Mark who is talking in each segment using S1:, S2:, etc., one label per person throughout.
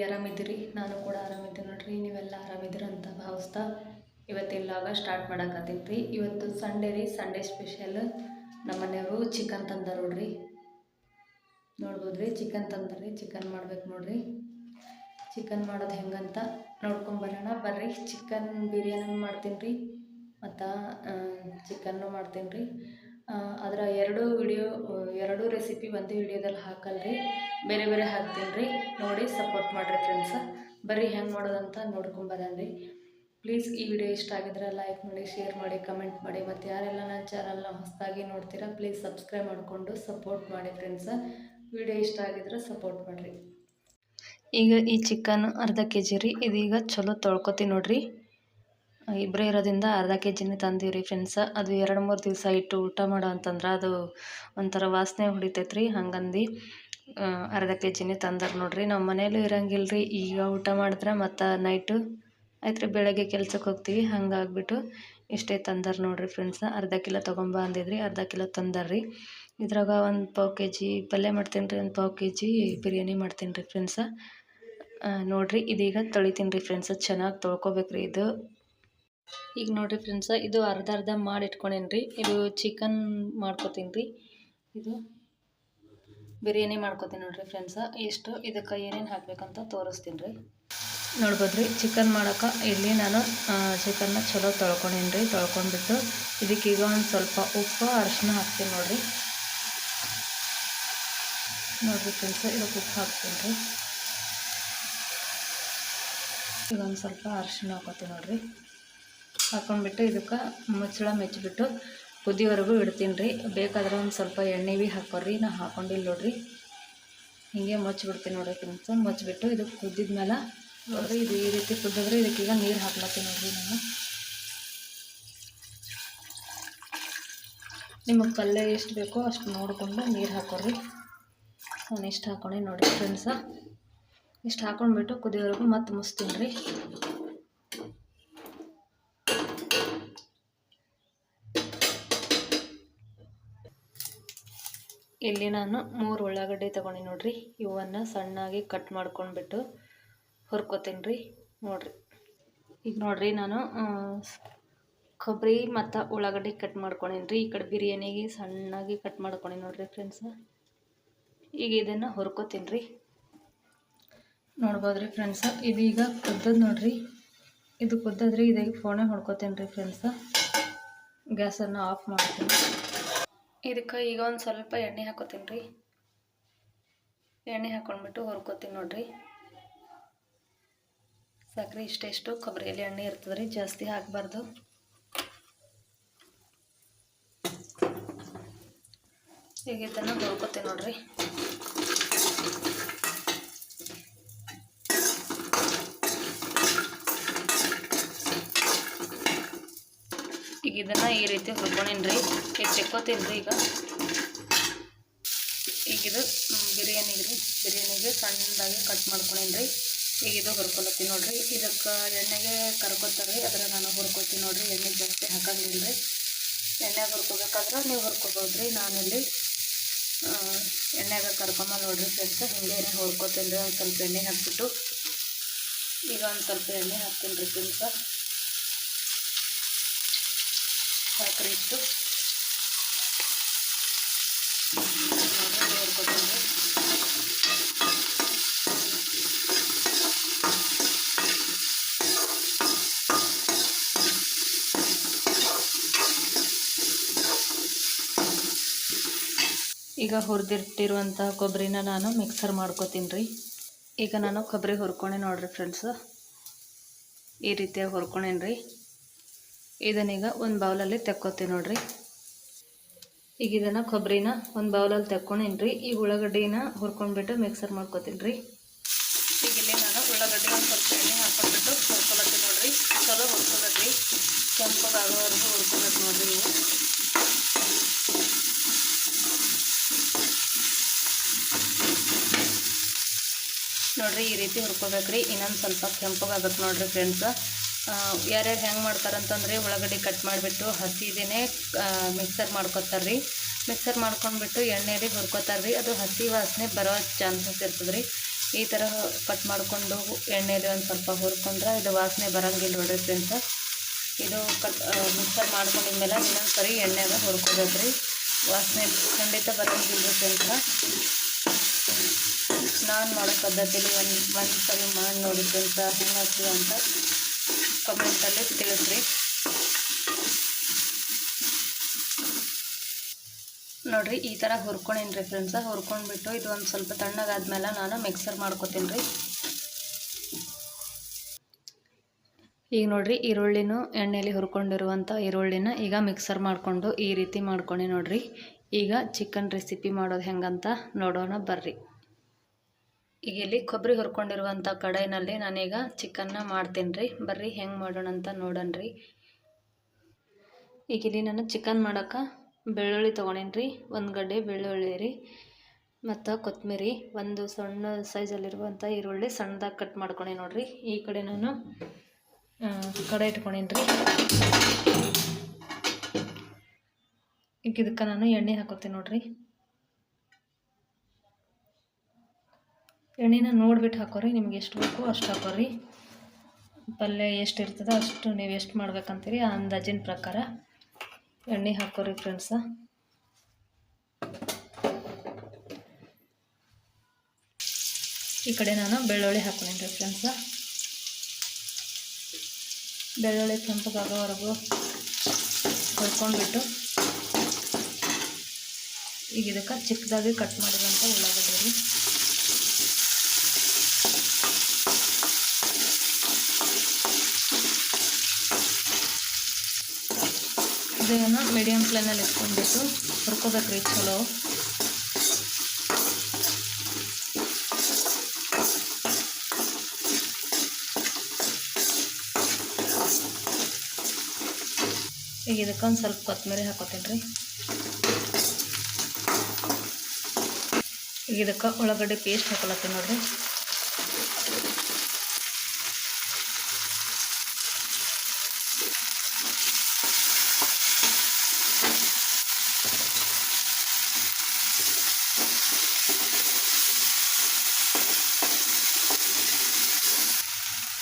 S1: ಆರಾಮಿದ್ದೀರಿ? ನಾನು ಕೂಡ ಆರಾಮಿದ್ದೀನಿ ನೋಡ್ರಿ. ನೀವೆಲ್ಲ ಆರಾಮಿದ್ದೀರ ಅಂತ ಭಾವಿಸ್ತಾ ಇವತ್ತಿನ ಲಾಗ ಸ್ಟಾರ್ಟ್ ಮಾಡಕತ್ತೀನಿ ರೀ. ಇವತ್ತು ಸಂಡೇ ರೀ. ಸಂಡೇ ಸ್ಪೆಷಲ್ ನಮ್ಮ ಮನೆಯವರು ಚಿಕನ್ ತಂದಾರ ನೋಡ್ರಿ. ನೋಡ್ಬೋದ್ರಿ, ಚಿಕನ್ ತಂದಾರಿ. ಚಿಕನ್ ಮಾಡ್ಬೇಕು ನೋಡ್ರಿ. ಚಿಕನ್ ಮಾಡೋದು ಹೆಂಗಂತ ನೋಡ್ಕೊಂಬರೋಣ ಬರ್ರಿ. ಚಿಕನ್ ಬಿರಿಯಾನಿ ಮಾಡ್ತೀನಿ ರೀ, ಮತ್ತು ಚಿಕನ್ನು ಮಾಡ್ತೀನಿ ರೀ. ಅದರ ಎರಡು ರೆಸಿಪಿ ಒಂದೇ ವಿಡಿಯೋದಲ್ಲಿ ಹಾಕಲ್ರಿ, ಬೇರೆ ಬೇರೆ ಹಾಕ್ತೀನಿ ರೀ. ನೋಡಿ ಸಪೋರ್ಟ್ ಮಾಡಿರಿ ಫ್ರೆಂಡ್ಸ. ಬರ್ರಿ ಹೆಂಗೆ ಮಾಡೋದಂತ ನೋಡ್ಕೊಂಬರೋಣ. ಪ್ಲೀಸ್ ಈ ವಿಡಿಯೋ ಇಷ್ಟ ಆಗಿದ್ರೆ ಲೈಕ್ ಮಾಡಿ, ಶೇರ್ ಮಾಡಿ, ಕಮೆಂಟ್ ಮಾಡಿ. ಮತ್ತು ಯಾರೆಲ್ಲ ನನ್ನ ಚಾನಲ್ನ ಹೊಸದಾಗಿ ನೋಡ್ತೀರಾ ಪ್ಲೀಸ್ ಸಬ್ಸ್ಕ್ರೈಬ್ ಮಾಡಿಕೊಂಡು ಸಪೋರ್ಟ್ ಮಾಡಿ ಫ್ರೆಂಡ್ಸ. ವಿಡಿಯೋ ಇಷ್ಟ ಆಗಿದ್ರೆ ಸಪೋರ್ಟ್ ಮಾಡಿರಿ. ಈಗ ಈ ಚಿಕನ್ ಅರ್ಧ kg ರೀ. ಇದೀಗ ಚಲೋ ತೊಳ್ಕೊತೀವಿ ನೋಡ್ರಿ. ಇಬ್ಬರೇ ಇರೋದ್ರಿಂದ ಅರ್ಧ kgನೇ ತಂದೀವಿ ಫ್ರೆಂಡ್ಸ. ಅದು 2-3 ದಿವಸ ಇಟ್ಟು ಊಟ ಮಾಡೋ ಅಂತಂದ್ರೆ ಅದು ಒಂಥರ ವಾಸನೆ ಹೊಡಿತೈತೆ ರೀ. ಹಂಗಂದು ಅರ್ಧ kgನೇ ತಂದಾರೆ ನೋಡ್ರಿ. ನಾವು ಮನೇಲೂ ಇರಂಗಿಲ್ಲ ರೀ. ಈಗ ಊಟ ಮಾಡಿದ್ರೆ ಮತ್ತು ನೈಟು ಆಯ್ತು ರೀ, ಬೆಳಗ್ಗೆ ಕೆಲ್ಸಕ್ಕೆ ಹೋಗ್ತೀವಿ. ಹಂಗಾಗ್ಬಿಟ್ಟು ಇಷ್ಟೇ ತಂದಾರೆ ನೋಡ್ರಿ ಫ್ರೆಂಡ್ಸ. ಅರ್ಧ ಕಿಲೋ ತೊಗೊಂಬ ಅಂದಿದ್ರಿ, ಅರ್ಧ ಕಿಲೋ ತಂದಾರ್ರಿ. ಇದ್ರಾಗ 1 ಪಾವು kg ಪಲ್ಯ ಮಾಡ್ತೀನಿ ರೀ, 1 ಪಾವು kg ಬಿರಿಯಾನಿ ಮಾಡ್ತೀನಿ ರೀ ಫ್ರೆಂಡ್ಸ. ನೋಡಿರಿ, ಇದೀಗ ತೊಳಿತೀನಿ ರೀ ಫ್ರೆಂಡ್ಸ. ಚೆನ್ನಾಗಿ ತೊಳ್ಕೊಬೇಕ್ರಿ ಇದು. ಈಗ ನೋಡಿರಿ ಫ್ರೆಂಡ್ಸ, ಇದು ಅರ್ಧ ಮಾಡಿ ಇಟ್ಕೊಂಡೇನಿ ರೀ. ಇದು ಚಿಕನ್ ಮಾಡ್ಕೊತೀನಿ ರೀ. ಇದು ಬಿರಿಯಾನಿ ಮಾಡ್ಕೊತೀನಿ ನೋಡಿರಿ ಫ್ರೆಂಡ್ಸ. ಇಷ್ಟು ಇದಕ್ಕೆ ಏನೇನು ಹಾಕಬೇಕಂತ ತೋರಿಸ್ತೀನಿ ರೀ. ನೋಡ್ಬೋದ್ರಿ, ಚಿಕನ್ ಮಾಡೋಕೆ ಇಲ್ಲಿ ನಾನು ಚಿಕನ್ನ ಚಲೋ ತೊಳ್ಕೊಂಡೇನಿ ರೀ. ತೊಳ್ಕೊಂಡ್ಬಿಟ್ಟು ಇದಕ್ಕೀಗ ಒಂದು ಸ್ವಲ್ಪ ಉಪ್ಪು ಅರಿಶಿನ ಹಾಕ್ತೀನಿ ನೋಡಿರಿ. ಫ್ರೆಂಡ್ಸ, ಇದಕ್ಕೆ ಉಪ್ಪು ಹಾಕ್ತೀನಿ ರೀ. ಈಗ ಒಂದು ಸ್ವಲ್ಪ ಅರಿಶಿನ ಹಾಕೋತೀನಿ ನೋಡಿರಿ. ಹಾಕೊಂಡ್ಬಿಟ್ಟು ಇದಕ್ಕೆ ಮುಚ್ಚಳ ಮೆಚ್ಚಿಬಿಟ್ಟು ಕುದಿವರೆಗೂ ಇಡ್ತೀನಿ ರೀ. ಬೇಕಾದ್ರೆ ಒಂದು ಸ್ವಲ್ಪ ಎಣ್ಣೆ ಭೀ ಹಾಕೋರಿ. ನಾ ಹಾಕೊಂಡಿಲ್ಲ ನೋಡಿರಿ. ಹೀಗೆ ಮುಚ್ಚಿಬಿಡ್ತೀನಿ ನೋಡಿರಿ ಫ್ರೆಂಡ್ಸ. ಮುಚ್ಚಿಬಿಟ್ಟು ಇದಕ್ಕೆ ಕುದ್ದಿದ್ಮೇಲೆ ನೋಡಿರಿ, ಇದು ಈ ರೀತಿ ಕುದ್ದಿದ್ರೆ ಇದಕ್ಕೀಗ ನೀರು ಹಾಕ್ಲತ್ತೀನಿ ನೋಡಿರಿ ನಾನು. ನಿಮಗೆ ಪಲ್ಯ ಎಷ್ಟು ಬೇಕೋ ಅಷ್ಟು ನೋಡಿಕೊಂಡು ನೀರು ಹಾಕೋರಿ. ನಾನು ಇಷ್ಟು ಹಾಕೊಂಡೆ ನೋಡಿರಿ ಫ್ರೆಂಡ್ಸ. ಇಷ್ಟು ಹಾಕೊಂಡ್ಬಿಟ್ಟು ಕುದಿಯೋವರೆಗೂ ಮತ್ತೆ ಮುಚ್ತೀನಿ ರೀ. ಇಲ್ಲಿ ನಾನು 3 ಉಳ್ಳಾಗಡ್ಡಿ ತೊಗೊಂಡು ನೋಡಿರಿ. ಇವನ್ನು ಸಣ್ಣಾಗಿ ಕಟ್ ಮಾಡ್ಕೊಂಡ್ಬಿಟ್ಟು ಹುರ್ಕೋತೀನಿ ರೀ. ನೋಡಿರಿ, ಈಗ ನೋಡಿರಿ, ನಾನು ಕೊಬ್ಬರಿ ಮತ್ತು ಉಳ್ಳಾಗಡ್ಡಿ ಕಟ್ ಮಾಡ್ಕೊಂಡೀನಿ ರೀ. ಈ ಕಡೆ ಬಿರಿಯಾನಿಗೆ ಸಣ್ಣಾಗಿ ಕಟ್ ಮಾಡ್ಕೊಂಡಿ ನೋಡಿರಿ ಫ್ರೆಂಡ್ಸ. ಈಗ ಇದನ್ನು ಹುರ್ಕೋತೀನಿ ರೀ. ನೋಡ್ಬೋದ್ರಿ ಫ್ರೆಂಡ್ಸ, ಇದೀಗ ಕುದ್ದದ್ದು ನೋಡಿರಿ. ಇದು ಕುದ್ದದ್ರಿ. ಇದೀಗ ಫೋನೇ ಹೊಡ್ಕೋತೀನಿ ರೀ ಫ್ರೆಂಡ್ಸ. ಗ್ಯಾಸನ್ನು ಆಫ್ ಮಾಡ್ತೀನಿ. ಇದಕ್ಕೆ ಈಗ ಒಂದು ಸ್ವಲ್ಪ ಎಣ್ಣೆ ಹಾಕೋತೀನಿ ರೀ. ಎಣ್ಣೆ ಹಾಕೊಂಡ್ಬಿಟ್ಟು ಹುರ್ಕೋತೀನಿ ನೋಡಿರಿ. ಸಕ್ಕರೆ ಇಷ್ಟೆಷ್ಟು ಕೊಬ್ಬರಿಯಲ್ಲಿ ಎಣ್ಣೆ ಇರ್ತದೆ ರೀ, ಜಾಸ್ತಿ ಹಾಕಬಾರ್ದು. ಈಗ ಇದನ್ನು ಹುರ್ಕೋತೀನಿ ನೋಡಿರಿ. ಈಗ ಇದನ್ನು ಈ ರೀತಿ ಹುರ್ಕೊಂಡೀನಿ ರೀ. ಈಗ ತೆಕ್ಕೋತೀನಿ ರೀ. ಈಗ ಇದು ಬಿರಿಯಾನಿಗೆ ಸಣ್ಣದಾಗಿ ಕಟ್ ಮಾಡ್ಕೊಂಡೀನಿ ರೀ. ಈಗ ಇದು ಹುರ್ಕೊಳತ್ತೀನಿ ನೋಡಿರಿ. ಇದಕ್ಕೆ ಎಣ್ಣೆಗೆ ಕರ್ಕೋತಾರೆ ರೀ, ಅದರ ನಾನು ಹುರ್ಕೊತೀನಿ ನೋಡಿರಿ. ಎಣ್ಣೆ ಜಾಸ್ತಿ ಹಾಕಂಗಿಲ್ಲ ರೀ. ಎಣ್ಣೆಗೆ ಹುರ್ಕೋಬೇಕಾದ್ರೆ ನೀವು ಹುರ್ಕೋಬೋದು ರೀ. ನಾನಿಲ್ಲಿ ಎಣ್ಣೆಗೆ ಕರ್ಕೊಂಬ ನೋಡಿರಿ ಫ್ರೆಂಡ್ಸ. ಹಿಂಗೆ ಹುರ್ಕೋತೀನಿ ರೀ. ಒಂದು ಸ್ವಲ್ಪ ಎಣ್ಣೆ ಹಾಕ್ಬಿಟ್ಟು ಈಗ ಒಂದು ಸ್ವಲ್ಪ ಎಣ್ಣೆ ಹಾಕ್ತೀನಿ ರೀ ಫ್ರೆಂಡ್ಸ. ಸಕ್ಕರೆ ಇಟ್ಟು ಹುರ್ಕೋತೀನಿ ರೀ. ಈಗ ಹುರಿದಿಟ್ಟಿರುವಂಥ ಕೊಬ್ಬರಿನ ನಾನು ಮಿಕ್ಸರ್ ಮಾಡ್ಕೋತೀನಿ ರೀ. ಈಗ ನಾನು ಕೊಬ್ಬರಿ ಹುರ್ಕೊಂಡೆ ನೋಡಿರಿ ಫ್ರೆಂಡ್ಸ್. ಈ ರೀತಿಯಾಗಿ ಹುರ್ಕೊಂಡೇನಿ ರೀ. ಇದನ್ನೀಗ ಒಂದು ಬೌಲಲ್ಲಿ ತೆಕ್ಕೋತೀನಿ ನೋಡಿರಿ. ಈಗ ಇದನ್ನು ಕೊಬ್ಬರಿನ ಒಂದು ಬೌಲಲ್ಲಿ ತೆಕ್ಕೊಂಡೇನಿ ರೀ. ಈ ಉಳ್ಳಾಗಡ್ಡಿನ ಹುರ್ಕೊಂಡ್ಬಿಟ್ಟು ಮಿಕ್ಸರ್ ಮಾಡ್ಕೋತೀನಿ ರೀ. ಈಗ ಇಲ್ಲಿ ನಾನು ಉಳ್ಳಾಗಡ್ಡಿ ಒಂದು ಸ್ವಲ್ಪ ಎಣ್ಣೆ ಹಾಕ್ಕೊಂಡ್ಬಿಟ್ಟು ಹುರ್ಕೊಳತ್ತೀನಿ ನೋಡಿರಿ. ಚಲೋ ಹುರ್ಕೋಬೇಕು ರೀ, ಕೆಂಪಗಾಗೋವರೆಗೂ ಹುರ್ಕೋಬೇಕು ನೋಡಿರಿ. ನೀವು ನೋಡಿರಿ, ಈ ರೀತಿ ಹುರ್ಕೋಬೇಕ್ರಿ. ಇನ್ನೊಂದು ಸ್ವಲ್ಪ ಕೆಂಪಗಾಗುತ್ತೆ ನೋಡಿರಿ ಫ್ರೆಂಡ್ಸ. ಯಾರ್ಯಾರು ಹೆಂಗೆ ಮಾಡ್ತಾರಂತಂದರೆ ಉಳ್ಳಾಗಡ್ಡಿ ಕಟ್ ಮಾಡಿಬಿಟ್ಟು ಹಸಿದೇ ಮಿಕ್ಸರ್ ಮಾಡ್ಕೊತಾರೆ ರೀ. ಮಿಕ್ಸರ್ ಮಾಡ್ಕೊಂಡ್ಬಿಟ್ಟು ಎಣ್ಣೆಯಲ್ಲಿ ಹುರ್ಕೋತಾರೆ ರೀ. ಅದು ಹಸಿ ವಾಸನೆ ಬರೋ ಚಾನ್ಸಸ್ ಇರ್ತದೆ ರೀ. ಈ ಥರ ಕಟ್ ಮಾಡಿಕೊಂಡು ಎಣ್ಣೆಲಿ ಒಂದು ಸ್ವಲ್ಪ ಹುರ್ಕೊಂಡ್ರೆ ಇದು ವಾಸನೆ ಬರೋಂಗಿಲ್ಲ ನೋಡ್ರಿ ಫ್ರೆಂಡ್ಸ. ಇದು ಮಿಕ್ಸರ್ ಮಾಡ್ಕೊಂಡಿದ್ಮೇಲೆ ಇನ್ನೊಂದು ಸರಿ ಎಣ್ಣೆಗೆ ಹುರ್ಕೋಬೇಕು ರೀ. ವಾಸನೆ ಖಂಡಿತ ಬರೋಂಗಿಲ್ಲ ಫ್ರೆಂಡ್ಸ. ನಾನು ಮಾಡೋ ಪದ್ಧತಿಲಿ ಒಂದು ಸರಿ ಮಾಡಿ ನೋಡಿ ಫ್ರೆಂಡ್ಸ, ಹೆಂಗಾಗ್ತದೆ ಅಂತ ಕಮೆಂಟಲ್ಲಿ ತಿಳಿಸ್ರಿ. ನೋಡಿರಿ ಈ ಥರ ಹುರ್ಕೊಂಡೀನಿ ರೀ ಫ್ರೆಂಡ್ಸ. ಹುರ್ಕೊಂಡ್ಬಿಟ್ಟು ಇದು ಒಂದು ಸ್ವಲ್ಪ ತಣ್ಣಗಾದ್ಮೇಲೆ ನಾನು ಮಿಕ್ಸರ್ ಮಾಡ್ಕೊತೀನಿ ರೀ. ಈಗ ನೋಡಿರಿ ಈರುಳ್ಳಿನೂ ಎಣ್ಣೆಯಲ್ಲಿ ಹುರ್ಕೊಂಡಿರುವಂಥ ಈರುಳ್ಳಿನ ಈಗ ಮಿಕ್ಸರ್ ಮಾಡಿಕೊಂಡು ಈ ರೀತಿ ಮಾಡ್ಕೊಂಡು ನೋಡಿರಿ. ಈಗ ಚಿಕನ್ ರೆಸಿಪಿ ಮಾಡೋದು ಹೆಂಗಂತ ನೋಡೋಣ ಬರ್ರಿ. ಈಗ ಇಲ್ಲಿ ಕೊಬ್ಬರಿ ಹುರ್ಕೊಂಡಿರುವಂಥ ಕಡಾಯಿನಲ್ಲಿ ನಾನೀಗ ಚಿಕನ್ನ ಮಾಡ್ತೀನಿ ರೀ. ಬರ್ರಿ ಹೆಂಗೆ ಮಾಡೋಣ ಅಂತ ನೋಡೋಣ ರೀ. ಈಗ ಇಲ್ಲಿ ನಾನು ಚಿಕನ್ ಮಾಡೋಕೆ ಬೆಳ್ಳುಳ್ಳಿ ತೊಗೊಂಡೇನಿ ರೀ. ಒಂದು ಗಡ್ಡೆ ಬೆಳ್ಳುಳ್ಳಿ ರೀ, ಮತ್ತು ಕೊತ್ತಂಬರಿ, ಒಂದು ಸಣ್ಣ ಸೈಜಲ್ಲಿರುವಂಥ ಈರುಳ್ಳಿ ಸಣ್ಣದಾಗಿ ಕಟ್ ಮಾಡ್ಕೊಂಡೆ ನೋಡಿರಿ. ಈ ಕಡೆ ನಾನು ಕಡಾಯಿ ಇಟ್ಕೊಂಡೇನಿ ರೀ. ಈಗ ಇದಕ್ಕೆ ನಾನು ಎಣ್ಣೆ ಹಾಕೋತೀನಿ ನೋಡಿರಿ. ಎಣ್ಣೆನ ನೋಡ್ಬಿಟ್ಟು ಹಾಕೋರಿ, ನಿಮ್ಗೆ ಎಷ್ಟು ಬೇಕು ಅಷ್ಟು ಹಾಕೋರಿ. ಪಲ್ಯ ಎಷ್ಟು ಇರ್ತದೆ ಅಷ್ಟು ನೀವು ಎಷ್ಟು ಮಾಡ್ಬೇಕಂತೀರಿ ಆ ಅಂದಾಜಿನ ಪ್ರಕಾರ ಎಣ್ಣೆ ಹಾಕೋರಿ ಫ್ರೆಂಡ್ಸ. ಈ ಕಡೆ ನಾನು ಬೆಳ್ಳುಳ್ಳಿ ಹಾಕೊಂಡೇನಿ ರೀ ಫ್ರೆಂಡ್ಸ. ಬೆಳ್ಳುಳ್ಳಿ ಕೆಂಪಗಾಗೋವರೆಗೂ ಹುರ್ಕೊಂಡ್ಬಿಟ್ಟು ಈಗ ಇದಕ್ಕೆ ಚಿಕ್ಕದಾಗಿ ಕಟ್ ಮಾಡಿರೋಂಥ ಉಳ್ಳಾಗಡ್ಡೆ ರೀ. ಇದನ್ನು ಮೀಡಿಯಮ್ ಫ್ಲೇಮಲ್ಲಿ ಇಟ್ಕೊಂಡ್ಬಿಟ್ಟು ಹುರ್ಕೋಬೇಕ್ರಿ ಚಲೋ. ಈಗ ಇದಕ್ಕೆ ಒಂದು ಸ್ವಲ್ಪ ಕೊತ್ತಂಬರಿ ಹಾಕೋತೀನಿ ರೀ. ಈಗ ಇದಕ್ಕೆ ಉಳ್ಳಾಗಡ್ಡೆ ಪೇಸ್ಟ್ ಹಾಕೊಳತ್ತೀನಿ ನೋಡಿರಿ.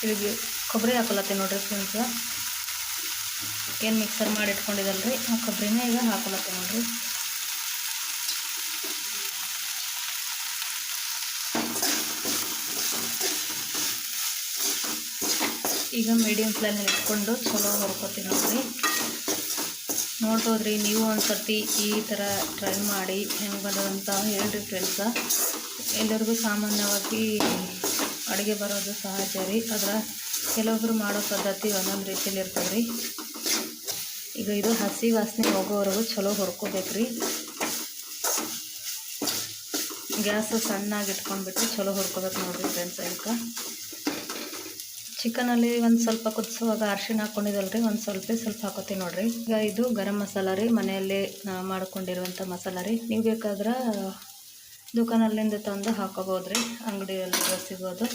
S1: ಇಲ್ಲಿಗೆ ಕೊಬ್ಬರಿ ಹಾಕೊಳತ್ತೀನಿ ನೋಡಿರಿ ಫ್ರೆಂಡ್ಸ. ಏನು ಮಿಕ್ಸರ್ ಮಾಡಿ ಇಟ್ಕೊಂಡಿದ್ದಲ್ರಿ ಆ ಕೊಬ್ಬರಿನ ಈಗ ಹಾಕೊಳತ್ತೀನಿ ನೋಡಿರಿ. ಈಗ ಮೀಡಿಯಮ್ ಫ್ಲೇಮಲ್ಲಿ ಇಟ್ಕೊಂಡು ಚಲೋ ಹುರ್ಕೋತೀನಿ ನೋಡಿರಿ. ನೋಡ್ಬೋದ್ರಿ ನೀವು ಒಂದು ಸರ್ತಿ ಈ ಥರ ಟ್ರೈ ಮಾಡಿ ಹೆಂಗೆ ಬರೋದಂತ ಹೇಳ್ರಿ ಫ್ರೆಂಡ್ಸ. ಎಲ್ಲರಿಗೂ ಸಾಮಾನ್ಯವಾಗಿ ಅಡುಗೆ ಬರೋದು ಸಹಜ ರೀ. ಆದರೆ ಕೆಲವೊಬ್ರು ಮಾಡೋ ಪದ್ಧತಿ ಒಂದೊಂದು ರೀತಿಯಲ್ಲಿ ಇರ್ತದೆ ರೀ. ಈಗ ಇದು ಹಸಿ ವಾಸನೆ ಹೋಗೋವರೆಗೂ ಚಲೋ ಹುರ್ಕೋಬೇಕು ರೀ. ಗ್ಯಾಸು ಸಣ್ಣಾಗಿ ಇಟ್ಕೊಂಡ್ಬಿಟ್ಟು ಚಲೋ ಹುರ್ಕೋಬೇಕು ನೋಡಿರಿ ಫ್ರೆಂಡ್ಸ್. ಇದಕ್ಕೆ ಚಿಕನಲ್ಲಿ ಒಂದು ಸ್ವಲ್ಪ ಕುದಿಸುವಾಗ ಅರಿಶಿಣ ಹಾಕ್ಕೊಂಡಿದ್ದಲ್ರಿ, ಒಂದು ಸ್ವಲ್ಪ ಹಾಕೋತೀನಿ ನೋಡಿರಿ. ಈಗ ಇದು ಗರಂ ಮಸಾಲ ರೀ, ಮನೆಯಲ್ಲೇ ಮಾಡ್ಕೊಂಡಿರುವಂಥ ಮಸಾಲ ರೀ. ನೀವು ಬೇಕಾದ್ರೆ ದುಕಾನಲ್ಲಿಂದ ತಂದು ಹಾಕೋಬೋದು ರೀ, ಅಂಗಡಿಯಲ್ಲಿ ಸಿಗೋದು.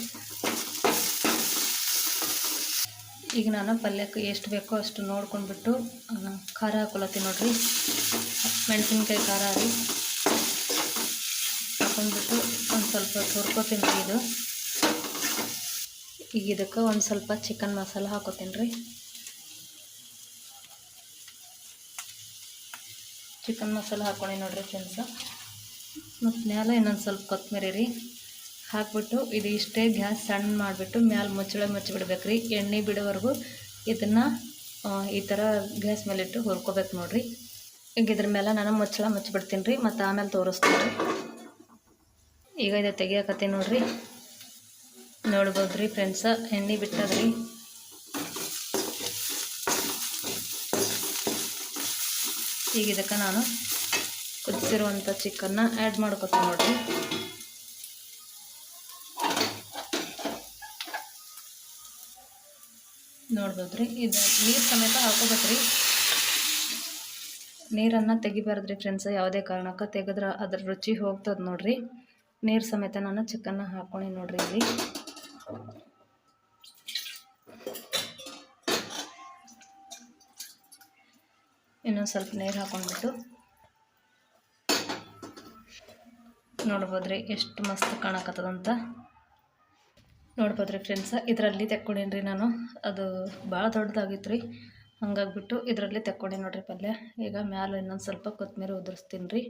S1: ಈಗ ನಾನು ಪಲ್ಯಕ್ಕೆ ಎಷ್ಟು ಬೇಕೋ ಅಷ್ಟು ನೋಡ್ಕೊಂಡ್ಬಿಟ್ಟು ಖಾರ ಹಾಕೊಳತ್ತೀನಿ ನೋಡಿರಿ. ಮೆಣಸಿನ್ಕಾಯಿ ಖಾರ ರೀ ಹಾಕೊಂಡ್ಬಿಟ್ಟು ಒಂದು ಸ್ವಲ್ಪ ಹುರ್ಕೋತೀನಿ ರೀ. ಇದು ಈಗ ಇದಕ್ಕೆ ಒಂದು ಸ್ವಲ್ಪ ಚಿಕನ್ ಮಸಾಲ ಹಾಕೋತೀನಿ ರೀ. ಚಿಕನ್ ಮಸಾಲ ಹಾಕ್ಕೊಂಡು ನೋಡಿರಿ ಫ್ರೆಂಡ್ಸ. ಮತ್ತು ಮ್ಯಾಲೆ ಇನ್ನೊಂದು ಸ್ವಲ್ಪ ಕೊತ್ತಂಬರಿ ರೀ ಹಾಕ್ಬಿಟ್ಟು ಇದು ಇಷ್ಟೇ ಗ್ಯಾಸ್ ಸಣ್ಣ ಮಾಡಿಬಿಟ್ಟು ಮ್ಯಾಲೆ ಮುಚ್ಚಿಬಿಡ್ಬೇಕು ರೀ. ಎಣ್ಣೆ ಬಿಡೋವರೆಗೂ ಇದನ್ನು ಈ ಥರ ಗ್ಯಾಸ್ ಮೇಲಿಟ್ಟು ಹುರ್ಕೋಬೇಕು ನೋಡಿರಿ. ಈಗ ಇದ್ರ ಮೇಲೆ ನಾನು ಮುಚ್ಚಿಬಿಡ್ತೀನಿ ರೀ, ಮತ್ತು ಆಮೇಲೆ ತೋರಿಸ್ತೀನಿ ರೀ. ಈಗ ಇದು ತೆಗಿಯಕತ್ತೀನಿ ನೋಡಿರಿ. ನೋಡ್ಬೋದು ರೀ ಫ್ರೆಂಡ್ಸ, ಎಣ್ಣೆ ಬಿಟ್ಟದ್ರಿ. ಈಗ ಇದಕ್ಕೆ ನಾನು ಕುದಿಸಿರುವಂಥ ಚಿಕನ್ನ ಆ್ಯಡ್ ಮಾಡ್ಕೊತೀನಿ ನೋಡಿರಿ. ನೋಡ್ಬೋದ್ರಿ. ಇದು ನೀರು ಸಮೇತ ಹಾಕೋಬೇಕ್ರಿ. ನೀರನ್ನು ತೆಗಿಬಾರ್ದ್ರಿ ಫ್ರೆಂಡ್ಸ್, ಯಾವುದೇ ಕಾರಣಕ್ಕೆ ತೆಗೆದ್ರೆ ಅದ್ರ ರುಚಿ ಹೋಗ್ತದೆ ನೋಡಿರಿ. ನೀರು ಸಮೇತ ನಾನು ಚಿಕನ್ನ ಹಾಕ್ಕೊಂಡು ನೋಡಿರಿ. ಇಲ್ಲಿ ಇನ್ನೊಂದು ಸ್ವಲ್ಪ ನೀರು ಹಾಕೊಂಡ್ಬಿಟ್ಟು ನೋಡ್ಬೋದ್ರಿ ಎಷ್ಟು ಮಸ್ತ್ ಕಾಣಕತ್ತದಂತ. ನೋಡ್ಬೋದ್ರಿ ಫ್ರೆಂಡ್ಸ, ಇದರಲ್ಲಿ ತೆಕ್ಕೊಂಡೇನಿ ನಾನು. ಅದು ಭಾಳ ದೊಡ್ಡದಾಗಿತ್ತು ರೀ, ಹಂಗಾಗ್ಬಿಟ್ಟು ಇದರಲ್ಲಿ ತೆಕ್ಕೊಂಡೆ ನೋಡ್ರಿ ಪಲ್ಯ. ಈಗ ಮ್ಯಾಲೆ ಇನ್ನೊಂದು ಸ್ವಲ್ಪ ಕೊತ್ತಂಬರಿ ಉದುರಿಸ್ತೀನಿ ರೀ.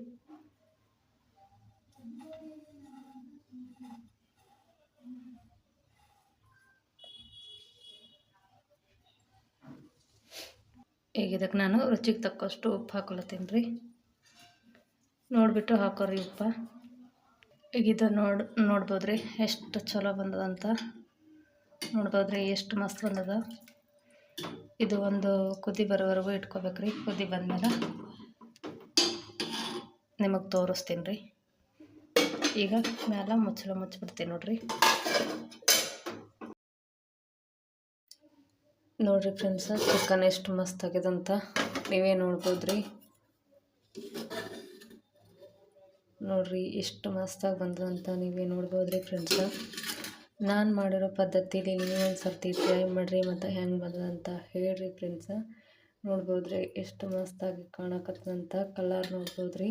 S1: ಈಗ ಇದಕ್ಕೆ ನಾನು ರುಚಿಗೆ ತಕ್ಕಷ್ಟು ಉಪ್ಪು ಹಾಕೊಳತ್ತೀನಿ ರೀ. ನೋಡಿಬಿಟ್ಟು ಹಾಕೋರಿ ಉಪ್ಪ. ಈಗ ಇದು ನೋಡ್ಬೋದ್ರಿ ಎಷ್ಟು ಚಲೋ ಬಂದದಂತ. ನೋಡ್ಬೋದ್ರಿ ಎಷ್ಟು ಮಸ್ತ್ ಬಂದದ. ಇದು ಒಂದು ಕುದಿ ಬರೋವರೆಗೂ ಇಟ್ಕೋಬೇಕ್ರಿ. ಕುದಿ ಬಂದಮೇಲೆ ನಿಮಗೆ ತೋರಿಸ್ತೀನಿ ರೀ. ಈಗ ಮ್ಯಾಲ ಮುಚ್ಚಿಬಿಡ್ತೀನಿ ನೋಡ್ರಿ. ನೋಡ್ರಿ ಫ್ರೆಂಡ್ಸ, ಚಿಕನ್ ಎಷ್ಟು ಮಸ್ತ್ ಆಗ್ಯದಂತ ನೀವೇ ನೋಡ್ಬೋದ್ರಿ. ನೋಡ್ರಿ ಎಷ್ಟು ಮಸ್ತಾಗಿ ಬಂದದಂತ ನೀವೇ ನೋಡ್ಬೋದ್ರಿ ಫ್ರೆಂಡ್ಸ. ನಾನು ಮಾಡಿರೋ ಪದ್ಧತಿಲಿ ನೀವು ಒಂದು ಸರ್ತಿ ಟ್ರೈ ಮಾಡಿರಿ, ಮತ್ತು ಹೆಂಗೆ ಬಂದದಂತ ಹೇಳ್ರಿ ಫ್ರೆಂಡ್ಸ. ನೋಡ್ಬೋದ್ರಿ ಎಷ್ಟು ಮಸ್ತಾಗಿ ಕಾಣಕತ್ತದಂತ. ಕಲರ್ ನೋಡ್ಬೋದ್ರಿ.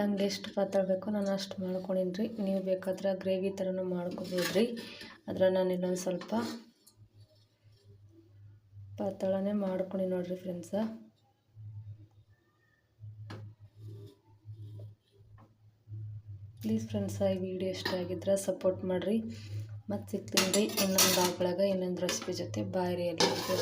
S1: ನಂಗೆ ಎಷ್ಟು ಪಾತ್ರೆ ಬೇಕೋ ನಾನು ಅಷ್ಟು ಮಾಡ್ಕೊಂಡೀನಿ ರೀ. ನೀವು ಬೇಕಾದ್ರೆ ಗ್ರೇವಿ ಥರನೂ ಮಾಡ್ಕೋಬೋದ್ರಿ. ಆದರೆ ನಾನು ಇನ್ನೊಂದು ಸ್ವಲ್ಪ ಪಾತಳನೇ ಮಾಡ್ಕೊಂಡು ನೋಡ್ರಿ ಫ್ರೆಂಡ್ಸ. ಪ್ಲೀಸ್ ಫ್ರೆಂಡ್ಸ, ಈ ವಿಡಿಯೋ ಇಷ್ಟ ಆಗಿದ್ರೆ ಸಪೋರ್ಟ್ ಮಾಡಿರಿ. ಮತ್ತು ಸಿಗ್ತೀನಿ ರೀ ಇನ್ನೊಂದು ಬ್ಲಾಗ್ ಒಳಗೆ ಇನ್ನೊಂದು ರೆಸಿಪಿ ಜೊತೆ. ಬಾಯ್ ರೀ ಎಲ್ಲರಿಗೂ.